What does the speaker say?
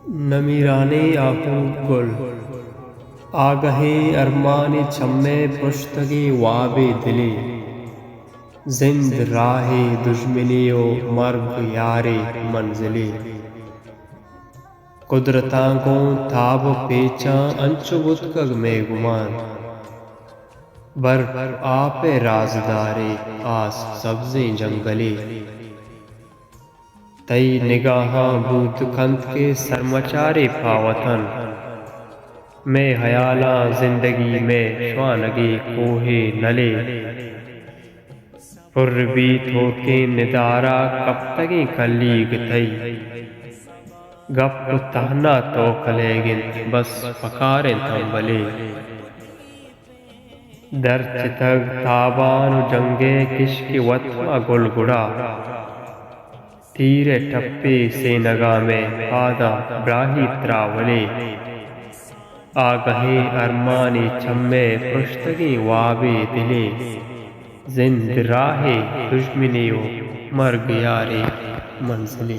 نمیرانے آہود گل آگہے ارمان چھمے پشتگی واب دلی زند راہ دشمنی و مرگ یار منزلی قدرتاں کو تاب پیچاں انچو بتکگ میں گمان بر آپ رازدارے آس سبزیں جنگلی تئی نگاہاں بوت کند کے سرمچارے پاوتن میں حیالاں زندگی میں شوانگی کوہ نلے پر بیت ہوتے ندارہ کب تگیں کلیگ تئی گپ تہنا تو کلیگن بس پکاریں تھمبلے در چتگ تابان جنگے کشک وطمہ گل گڑا تیر ٹپے سے نگاہ میں پادا براہی تراولے آگہے ارمانی چھمے پرشتگی واب دلے زند راہ دشمنی و مرگ یار منزلی